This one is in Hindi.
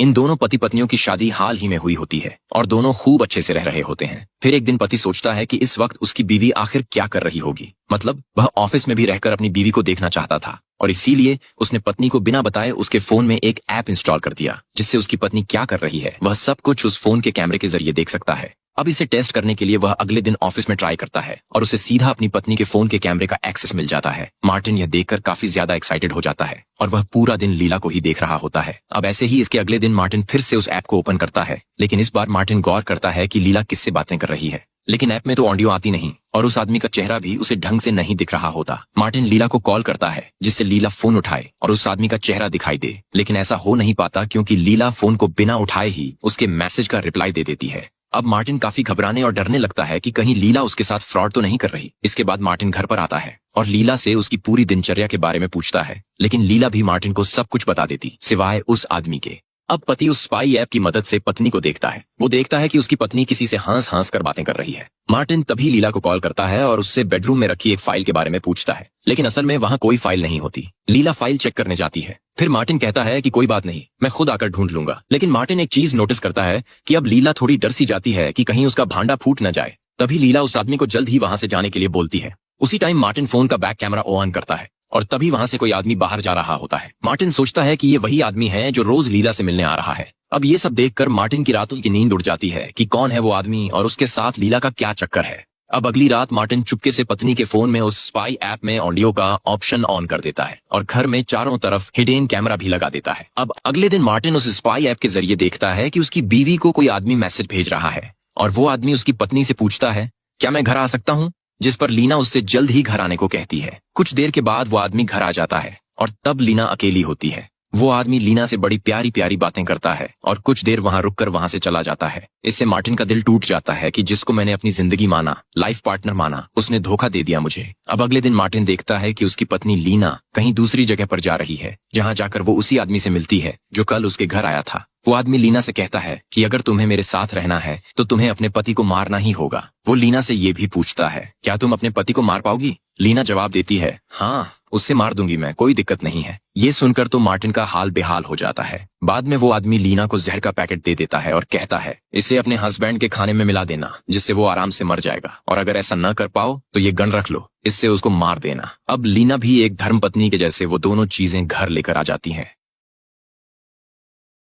इन दोनों पति पत्नियों की शादी हाल ही में हुई होती है और दोनों खूब अच्छे से रह रहे होते हैं। फिर एक दिन पति सोचता है कि इस वक्त उसकी बीवी आखिर क्या कर रही होगी। मतलब वह ऑफिस में भी रहकर अपनी बीवी को देखना चाहता था और इसीलिए उसने पत्नी को बिना बताए उसके फोन में एक ऐप इंस्टॉल कर दिया, जिससे उसकी पत्नी क्या कर रही है वह सब कुछ उस फोन के कैमरे के जरिए देख सकता है। अब इसे टेस्ट करने के लिए वह अगले दिन ऑफिस में ट्राई करता है और उसे सीधा अपनी पत्नी के फोन के कैमरे का एक्सेस मिल जाता है। मार्टिन यह देखकर काफी ज्यादा एक्साइटेड हो जाता है और वह पूरा दिन लीला को ही देख रहा होता है। अब ऐसे ही इसके अगले दिन मार्टिन फिर से उस ऐप को ओपन करता है, लेकिन इस बार मार्टिन गौर करता है कि लीला किससे बातें कर रही है। लेकिन ऐप में तो ऑडियो आती नहीं और उस आदमी का चेहरा भी उसे ढंग से नहीं दिख रहा होता। मार्टिन लीला को कॉल करता है जिससे लीला फोन उठाए और उस आदमी का चेहरा दिखाई दे, लेकिन ऐसा हो नहीं पाता क्योंकि लीला फोन को बिना उठाए ही उसके मैसेज का रिप्लाई दे देती है। अब मार्टिन काफी घबराने और डरने लगता है कि कहीं लीला उसके साथ फ्रॉड तो नहीं कर रही। इसके बाद मार्टिन घर पर आता है और लीला से उसकी पूरी दिनचर्या के बारे में पूछता है, लेकिन लीला भी मार्टिन को सब कुछ बता देती सिवाय उस आदमी के। अब पति उस स्पाई ऐप की मदद से पत्नी को देखता है। वो देखता है कि उसकी पत्नी किसी से हंस हंस कर बातें कर रही है। मार्टिन तभी लीला को कॉल करता है और उससे बेडरूम में रखी एक फाइल के बारे में पूछता है, लेकिन असल में वहाँ कोई फाइल नहीं होती। लीला फाइल चेक करने जाती है। फिर मार्टिन कहता है कि कोई बात नहीं, मैं खुद आकर ढूंढ लूंगा। लेकिन मार्टिन एक चीज नोटिस करता है कि अब लीला थोड़ी डर सी जाती है कि कहीं उसका भांडा फूट न जाए। तभी लीला उस आदमी को जल्द ही वहां से जाने के लिए बोलती है। उसी टाइम मार्टिन फोन का बैक कैमरा ऑन करता है और तभी वहां से कोई आदमी बाहर जा रहा होता है। मार्टिन सोचता है कि ये वही आदमी है जो रोज लीला से मिलने आ रहा है। अब ये सब देखकर मार्टिन की रातों की नींद उड़ जाती है कि कौन है वो आदमी और उसके साथ लीला का क्या चक्कर है। अब अगली रात मार्टिन चुपके से पत्नी के फोन में उस स्पाई ऐप में ऑडियो का ऑप्शन ऑन कर देता है और घर में चारों तरफ हिडन कैमरा भी लगा देता है। अब अगले दिन मार्टिन उस स्पाई ऐप के जरिए देखता है कि उसकी बीवी को कोई आदमी मैसेज भेज रहा है और वो आदमी उसकी पत्नी से पूछता है, क्या मैं घर आ सकता हूँ? जिस पर लीना उससे जल्द ही घर आने को कहती है। कुछ देर के बाद वो आदमी घर आ जाता है और तब लीना अकेली होती है। वो आदमी लीना से बड़ी प्यारी प्यारी बातें करता है और कुछ देर वहां रुककर वहां से चला जाता है। इससे मार्टिन का दिल टूट जाता है कि जिसको मैंने अपनी जिंदगी माना, लाइफ पार्टनर माना, उसने धोखा दे दिया मुझे। अब अगले दिन मार्टिन देखता है कि उसकी पत्नी लीना कहीं दूसरी जगह पर जा रही है, जहां जाकर वो उसी आदमी से मिलती है जो कल उसके घर आया था। वो आदमी लीना से कहता है कि अगर तुम्हें मेरे साथ रहना है तो तुम्हें अपने पति को मारना ही होगा। वो लीना से ये भी पूछता है, क्या तुम अपने पति को मार पाओगी? लीना जवाब देती है, हाँ, उससे मार दूंगी मैं, कोई दिक्कत नहीं है। ये सुनकर तो मार्टिन का हाल बेहाल हो जाता है। बाद में वो आदमी लीना को जहर का पैकेट दे देता है और कहता है, इसे अपने हस्बैंड के खाने में मिला देना, जिससे वो आराम से मर जाएगा, और अगर ऐसा न कर पाओ तो ये गन रख लो, इससे उसको मार देना। अब लीना भी एक धर्मपत्नी के जैसे वो दोनों चीजें घर लेकर आ जाती हैं।